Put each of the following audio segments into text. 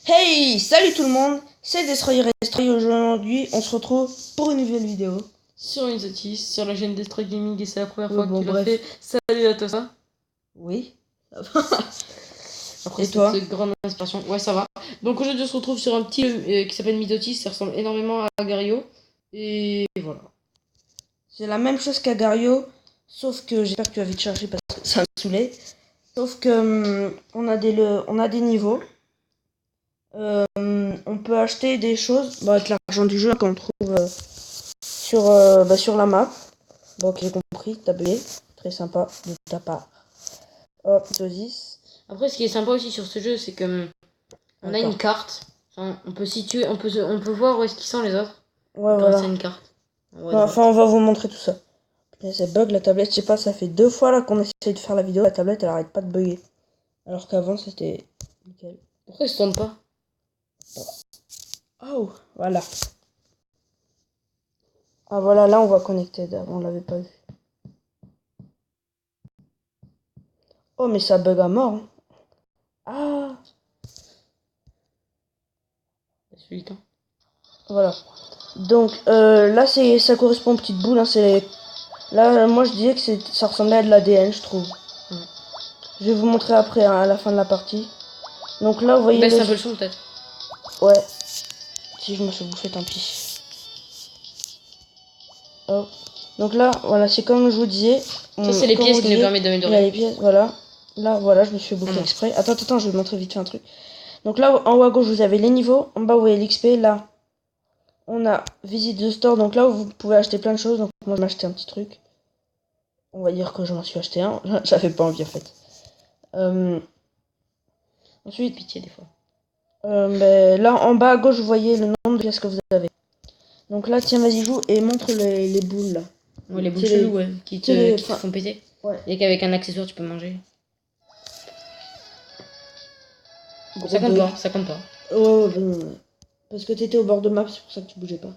Hey, salut tout le monde, c'est Destroyer Destroy. Aujourd'hui, on se retrouve pour une nouvelle vidéo. Sur une Zotis, sur la chaîne Destroy Gaming, et c'est la première fois que bon, tu l'as bref. fait. Salut à toi, ça. Oui. Après Et toi? cette grande inspiration, ouais, ça va. Donc aujourd'hui, on se retrouve sur un petit qui s'appelle Midotis, ça ressemble énormément à Gario. Et voilà. C'est la même chose qu'Agario, sauf que j'espère que tu vas vite chercher parce que ça me saoulait. Sauf que on a des niveaux. On peut acheter des choses avec l'argent du jeu qu'on trouve sur la map. Bon, ok, j'ai compris, t'as payé. Très sympa de ta part. Hop, 2-10. Après, ce qui est sympa aussi sur ce jeu, c'est que on a une carte. Enfin, on peut situer, on peut voir où est-ce qu'ils sont les autres. Ouais, Grâce voilà. à une carte. Enfin, on va vous montrer tout ça. Mais ça bug la tablette, je sais pas, ça fait 2 fois là qu'on essaye de faire la vidéo, la tablette elle arrête pas de bugger. Alors qu'avant c'était nickel. Pourquoi ils se tournent pas? Oh, voilà. Ah voilà, là on va connecter, on l'avait pas vu. Oh mais ça bug à mort. Hein. Ah, Celui temps. voilà. Donc là ça correspond aux petites boules. Hein, là moi je disais que ça ressemblait à de l'ADN, je trouve. Je vais vous montrer après hein, à la fin de la partie. Donc là vous voyez. Baisse un peu le son peut-être. Ouais. Si je me suis bouffé, tant pis. Oh. Donc là, voilà, c'est comme je vous disais. Ça, c'est les pièces qui nous permettent d'améliorer. Là, les pièces, voilà. Là, voilà, je me suis fait bouffer exprès. Attends, je vais vous montrer vite fait un truc. Donc là, en haut à gauche, vous avez les niveaux. En bas, vous voyez l'XP. Là, on a Visite the Store. Donc là, vous pouvez acheter plein de choses. Donc moi, je m'ai acheté un petit truc. On va dire que je m'en suis acheté un. J'avais pas envie, en fait. Ensuite, Pitié des fois. là, en bas à gauche, vous voyez le nombre de pièces que vous avez. Donc là, tiens, vas-y, joue et montre les boules, là. Ouais, les boules cheloues, ouais, qui te font péter. Ouais. Et qu'avec un accessoire, tu peux manger. Gros Ça compte bug. pas, ça compte pas. Ouais, bon. Parce que t'étais au bord de map, c'est pour ça que tu bougeais pas.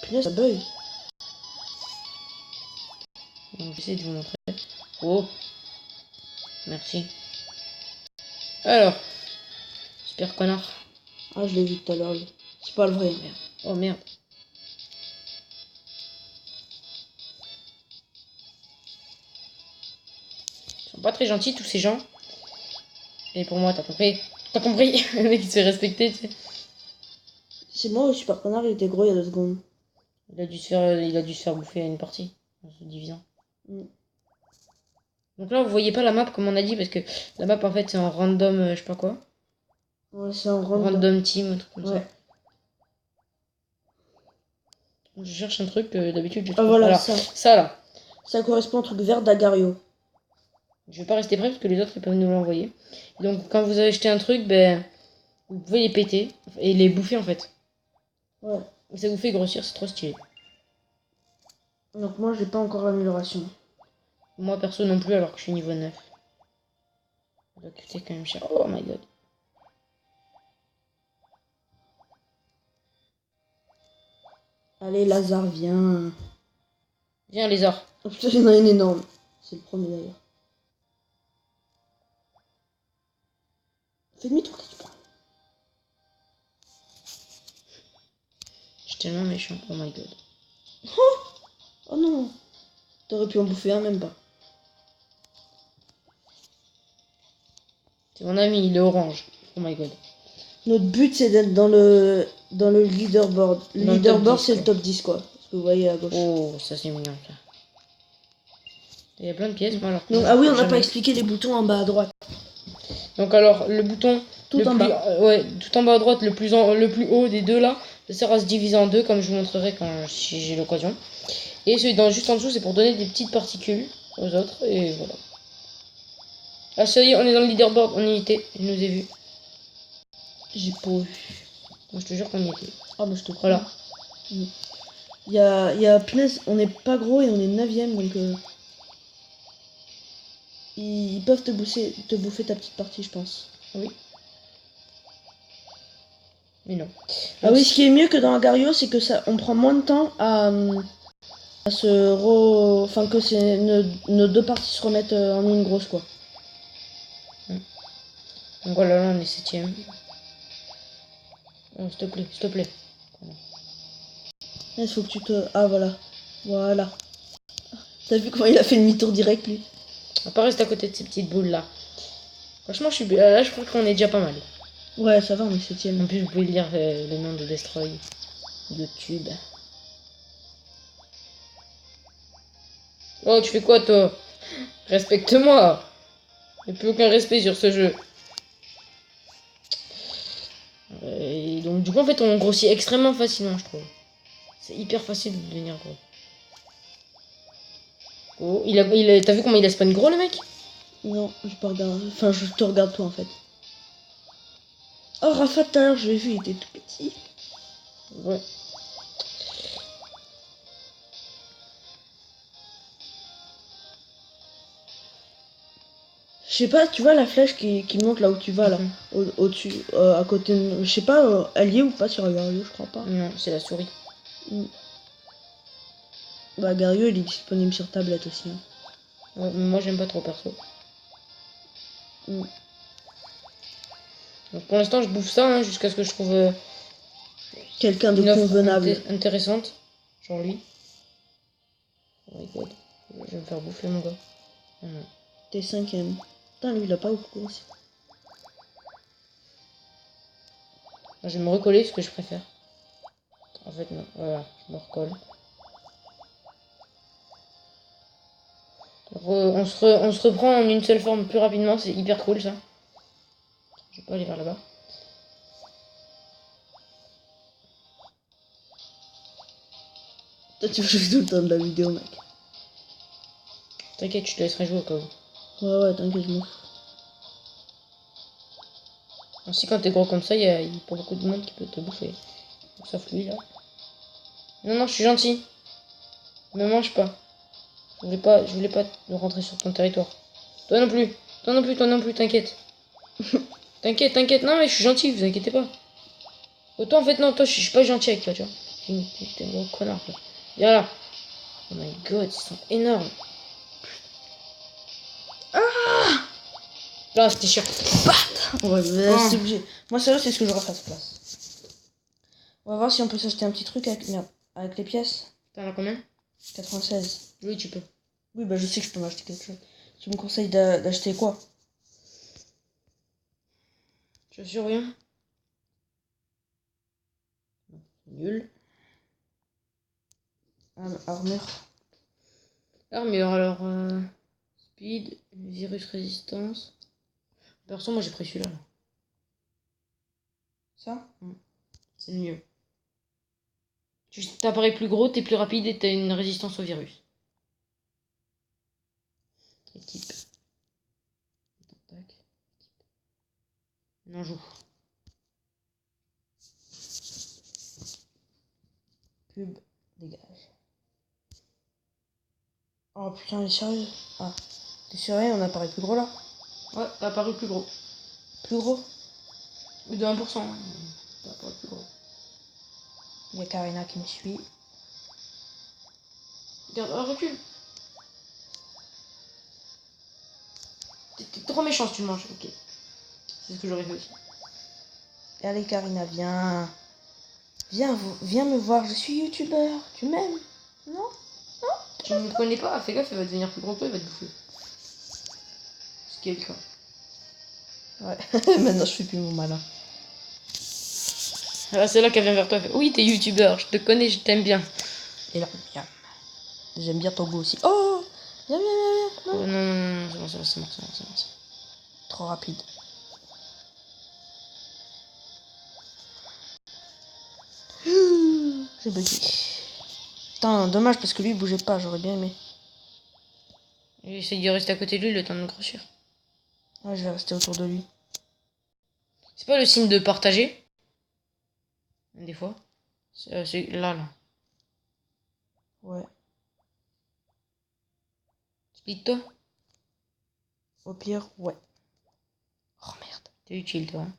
Punaise, ça bug. Donc j'essaie de vous montrer. Oh, merci. Alors, super connard. Ah, je l'ai vu tout à l'heure, lui. C'est pas le vrai. Merde. Oh merde. Ils sont pas très gentils tous ces gens. Et pour moi, t'as compris. T'as compris. Le mec il se fait respecter, tu sais. C'est moi le super connard, il était gros il y a 2 secondes. Il a dû se faire bouffer à une partie en se divisant. Donc là, vous voyez pas la map comme on a dit parce que la map en fait c'est en random, je sais pas quoi. Ouais, c'est en Random team, un truc comme ouais. ça. Je cherche un truc que d'habitude je Ah trouve. voilà, Ça là. Ça correspond au truc vert d'Agario. Je vais pas rester prêt parce que les autres ils peuvent nous l'envoyer. Donc quand vous avez acheté un truc, ben vous pouvez les péter et les bouffer en fait. Ouais. Et ça vous fait grossir, c'est trop stylé. Donc moi j'ai pas encore l'amélioration. Moi perso non plus alors que je suis niveau 9. Ça doit coûter quand même cher. Oh my god. Allez Lazare, viens. Viens lézard. Oh putain, il y en a une énorme. C'est le premier d'ailleurs. Fais demi-tour quelque part. Je suis tellement méchant. Oh my god. Oh non. T'aurais pu en bouffer un, même pas. C'est mon ami, il est orange. Oh my god. Notre but c'est d'être dans le leaderboard. Le leaderboard c'est le top 10 quoi. Ce que vous voyez à gauche. Oh, ça c'est mignon ça. Il y a plein de pièces, moi alors. Donc, ah oui, on n'a pas expliqué les boutons en bas à droite. Donc alors, le bouton tout en bas. Ouais, tout en bas à droite, le plus haut des deux là, ça sert à se diviser en deux comme je vous montrerai si j'ai l'occasion. Et celui juste en dessous, c'est pour donner des petites particules aux autres et voilà. Ah ça y est, on est dans le leaderboard, on y était, je nous ai vus. J'ai pas vu. Moi je te jure qu'on y était. Ah bah je te crois. Voilà. Il y a punaise, on n'est pas gros et on est 9ème donc ils peuvent te bouffer ta petite partie je pense. Oui. Mais non. Ah oui, ce qui est mieux que dans Agario, c'est que ça, on prend moins de temps à que nos deux parties se remettent en une grosse quoi. Donc voilà, là on est 7ème. Oh, s'il te plaît, s'il te plaît. Il faut que tu te... Ah, voilà. Voilà. T'as vu comment il a fait demi-tour direct, lui? On va pas rester à côté de ces petites boules là. Franchement, là, je crois qu'on est déjà pas mal. Ouais, ça va, on est En 7ème. plus, vous pouvez lire le nom de Destroy. YouTube. Oh, tu fais quoi, toi? Respecte-moi. Il n'y a plus aucun respect sur ce jeu. Et donc, du coup, en fait, on grossit extrêmement facilement, je trouve. C'est hyper facile de devenir gros. Oh, t'as vu comment il a spawn gros, le mec? Non, je pas regarder. Enfin, je te regarde toi, en fait. Oh, Rafa, tout à l'heure, je l'ai vu, il était tout petit. Ouais. Je sais pas, tu vois la flèche qui monte là où tu vas, là, au-dessus, à côté de... Je sais pas, elle y est ou pas sur Gario, je crois pas. Non, c'est la souris. Bah, Gario, il est disponible sur tablette aussi. Hein. Ouais, mais moi, j'aime pas trop, perso. Mm. Donc, pour l'instant, je bouffe ça, hein, jusqu'à ce que je trouve Quelqu'un de une offre convenable. intéressante. Genre lui. Oh my god. Je vais me faire bouffer, mon gars. Oh non. T'es 5ème. Putain, lui, il a pas beaucoup aussi. Je vais me recoller, ce que je préfère. En fait, non. Voilà, je me recolle. On se reprend en une seule forme plus rapidement, c'est hyper cool ça. Je vais pas aller vers là-bas. Toi, tu joues tout le temps de la vidéo, mec. T'inquiète, je te laisserai jouer au cas où. Ouais, t'inquiète, je m'en fous. Ainsi, quand t'es gros comme ça, il y a pas beaucoup de monde qui peut te bouffer. Sauf lui là. Non, non, je suis gentil. Me mange pas. Je voulais pas rentrer sur ton territoire. Toi non plus. Toi non plus, toi non plus, t'inquiète. T'inquiète, t'inquiète. Non, mais je suis gentil, vous inquiétez pas. Oh, toi, en fait, non, toi, je suis pas gentil avec toi, tu vois. T'es un gros connard, quoi. Viens là. Oh my god, ils sont énormes. Ah Là, c'était chiant. Ouais, mais c'est obligé. Moi, ça, c'est ce que je refasse place. On va voir si on peut s'acheter un petit truc avec, merde, avec les pièces. T'en as combien? 96. Oui, tu peux. Oui, bah je sais que je peux m'acheter quelque chose. Tu me conseilles d'acheter quoi? Tu as sûr rien? Nul. Armure. Armure, alors. Speed, virus résistance. Perso, moi j'ai pris celui-là. Là. Ça? C'est le mieux. Tu t'apparais plus gros, t'es plus rapide et t'as une résistance au virus. Équipe. Tac. Non, joue. Pub. Dégage. Oh putain, il est sérieux? Ah. T'es sérieux? On apparaît plus gros là? Ouais, t'as apparu plus gros. Plus gros? De 1%. Hein. T'as apparu plus gros. Il y a Karina qui me suit. Regarde, recule. T'es trop méchant si tu le manges. Ok. C'est ce que j'aurais fait aussi. Allez Karina, viens. Viens me voir, je suis youtubeur. Tu m'aimes? Non? Tu ne me connais pas, fais gaffe, elle va devenir plus gros que toi, elle va te bouffer. Ce qui est le cas. Ouais, maintenant je fais plus mon malin. Ah, c'est là qu'elle vient vers toi, elle fait oui, t'es youtubeur, je te connais, je t'aime bien. Et là, viens. J'aime bien ton goût aussi. Oh! Viens, viens, viens, viens. Oh, non, non, non, c'est bon, c'est bon, c'est bon, c'est bon, c'est bon. Trop rapide. J'ai bugué. Putain, dommage parce que lui il bougeait pas, j'aurais bien aimé. J'essaie de rester à côté de lui le temps de grossir. Ouais, je vais rester autour de lui. C'est pas le signe de partager? Des fois. C'est là, là. Ouais. Split-toi. Au pire, ouais. Oh merde. T'es utile, toi. Hein.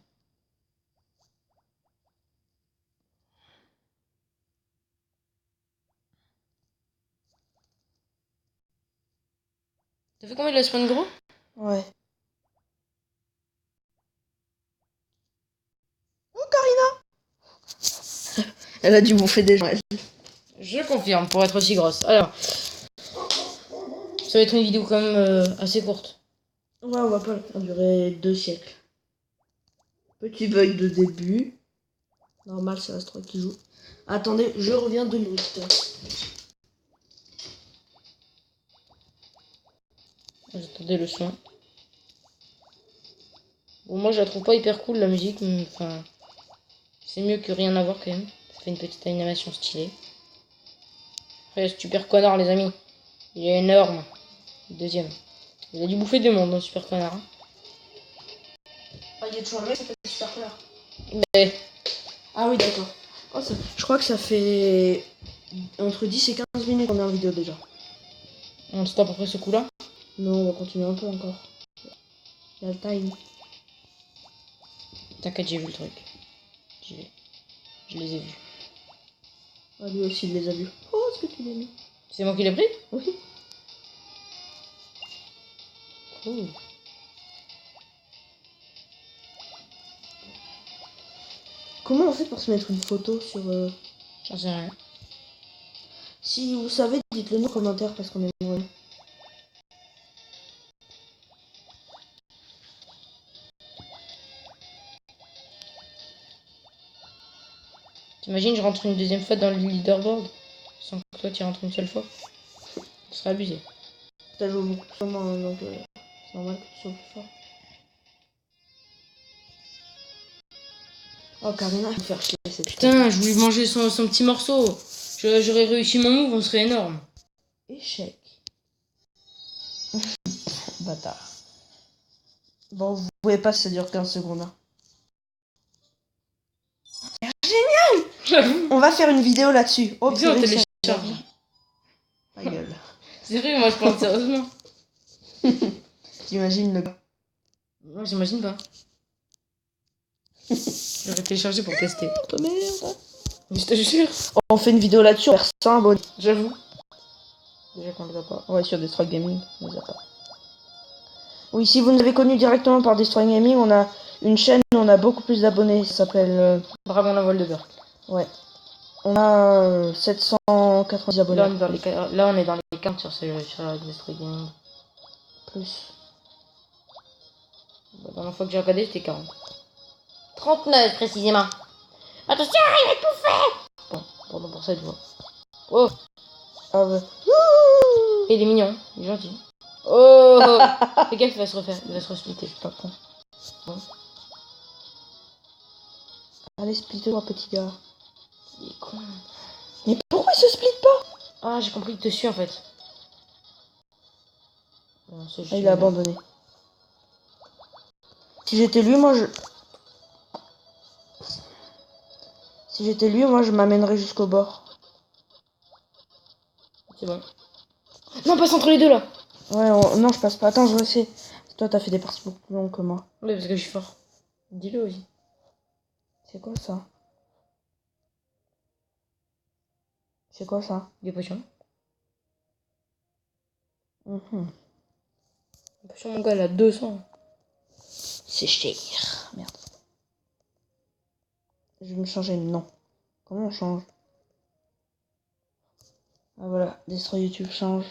T'as vu comment il a spawn gros? Ouais. Elle a dû bouffer des gens. Je confirme, pour être aussi grosse. Alors, ça va être une vidéo quand même assez courte. Ouais, on va pas la durer 2 siècles. Petit bug de début. Normal, c'est Astro qui joue. Attendez, je reviens 2 minutes. J'attendais le son. Bon, moi je la trouve pas hyper cool la musique, mais enfin, c'est mieux que rien à voir quand même. Ça fait une petite animation stylée. Après, super connard, les amis. Il est énorme. Le deuxième. Il a dû bouffer deux mondes, hein, super connard. Hein. Ah, il y a toujours un mec qui s'appelle Super Connard. Mais... Ah oui, d'accord. Oh, je crois que ça fait entre 10 et 15 minutes qu'on est en vidéo déjà. On stoppe après ce coup-là. Non, on va continuer un peu encore. Il y a le time. T'inquiète, j'ai vu le truc. J'y vais. Je les ai vus. Ah, lui aussi, il les a vus. Oh, ce que tu l'as mis. C'est moi qui l'ai pris? Oui. Cool. Comment on fait pour se mettre une photo sur... J'en sais rien. Si vous savez, dites-le nous en commentaire parce qu'on est nombreux. T'imagines, je rentre une deuxième fois dans le leaderboard sans que toi tu rentres une seule fois. Ce serait abusé. T'as joué beaucoup de fois, hein, donc c'est normal que tu sois plus fort. Oh, Karina, il faut faire chier cette Putain, je voulais manger son petit morceau. J'aurais réussi mon move, on serait énorme. Échec. Bâtard. Bon, vous pouvez pas, ça dure 15 secondes. Hein. Génial. On va faire une vidéo là-dessus. Oh, Viens, on purée, télécharge. Ta gueule. Sérieux, moi je pense sérieusement. T'imagines le gars. Moi j'imagine pas. J'aurais téléchargé pour tester. Oh merde. Mais je te jure. On fait une vidéo là-dessus, on va faire 100 abonnés. J'avoue. Déjà qu'on les a pas. Ouais, sur Destroy Gaming, on les a pas. Oui, si vous nous avez connus directement par Destroy Gaming, on a une chaîne où on a beaucoup plus d'abonnés. Ça s'appelle... Dragon la voile de beurre. Ouais. On a 790 abonnés. Là on est dans les 40 sur Destroy Gaming. Plus. La dernière fois que j'ai regardé c'était 40. 39 précisément. Attention, il va étouffer. Bon, pardon pour cette voix. Oh, Ah ouais. il est mignon, il est gentil. Oh, fais gaffe, il va se refaire, il va se resplitter. Pas con. Bon. Allez, split-toi, petit gars. Il est con. Mais pourquoi il se split pas? Ah, j'ai compris que dessus en fait. Non, Ah, il a abandonné. Si j'étais lui, moi je... Si j'étais lui, moi je m'amènerais jusqu'au bord. C'est bon. Non, passe entre les deux là. Ouais, non, je passe pas. Attends, je vais essayer. Toi, t'as fait des parties beaucoup plus longues que moi. Oui, parce que je suis fort. Dis-le aussi. C'est quoi ça? C'est quoi ça? Des potions. Des potions, mon gars, elle a 200. C'est cher. Merde. Je vais me changer de nom. Comment on change? Ah voilà, Destroy YouTube change.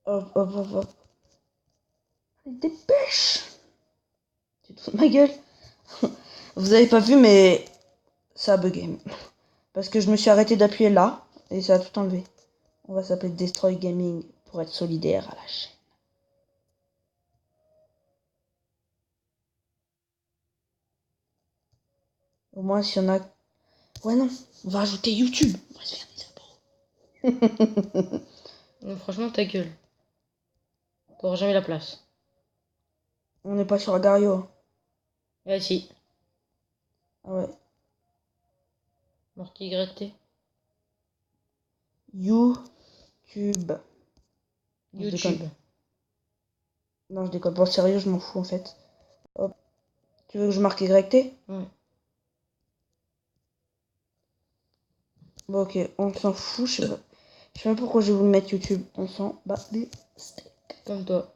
Hop, hop, hop, hop. Allez, dépêche! Tu te fous de ma gueule? Vous avez pas vu, mais ça a bugué. Parce que je me suis arrêté d'appuyer là, et ça a tout enlevé. On va s'appeler Destroy Gaming pour être solidaire à la chaîne. Au moins, s'il y en a... Ouais, non, on va ajouter YouTube. On va se faire des abos. Non, franchement, ta gueule. T'auras jamais la place. On n'est pas sur Agario. Ah si. Ah ouais. Marqué YT. YouTube. Je YouTube. déconne. Non, je déconne pas. Sérieux, je m'en fous en fait. Hop. Tu veux que je marque YT? Ouais. Bon, ok, on s'en fout. Je sais pas. Je sais pas pourquoi je vais vous le mettre YouTube. On s'en bat les steaks. Comme toi.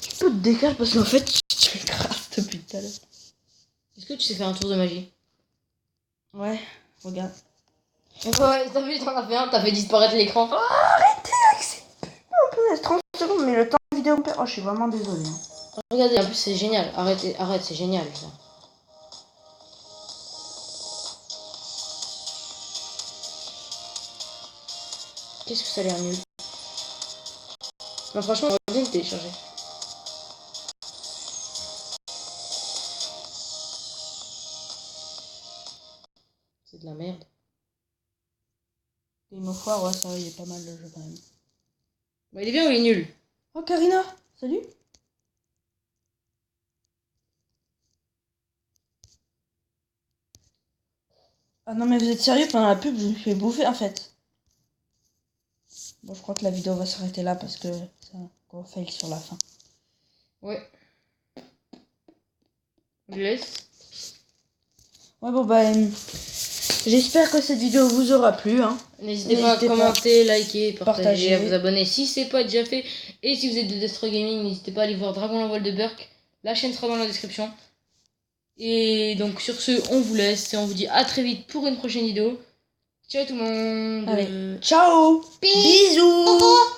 Tu peux te décaler parce qu'en fait, tu te grave depuis tout à l'heure. Est-ce que tu sais faire un tour de magie? Ouais, regarde. Ouais, t'as vu, t'en as fait un, t'as fait disparaître l'écran. Arrêtez avec ces pubs, 30 secondes, mais le temps vidéo... Oh, je suis vraiment désolée. Regardez, en plus c'est génial. Arrête, c'est génial ça. Qu'est-ce que ça a l'air nul. Non, franchement, on va bien le télécharger. C'est de la merde. Game of War, ouais, ça va, il est pas mal le jeu quand même. Bah, il est bien ou il est nul? Oh, Karina, salut. Ah non, mais vous êtes sérieux, pendant la pub, je me fais bouffer en fait. Bon, je crois que la vidéo va s'arrêter là parce que c'est un gros fail sur la fin. Ouais. Je laisse. Ouais, bon, bah, j'espère que cette vidéo vous aura plu. Hein. N'hésitez pas à commenter, liker, partager, à vous abonner si c'est pas déjà fait. Et si vous êtes de Destroy Gaming, n'hésitez pas à aller voir Dragon Envol de Burk. La chaîne sera dans la description. Et donc sur ce, on vous laisse et on vous dit à très vite pour une prochaine vidéo. Ciao tout le monde. Allez, ciao. Bisous.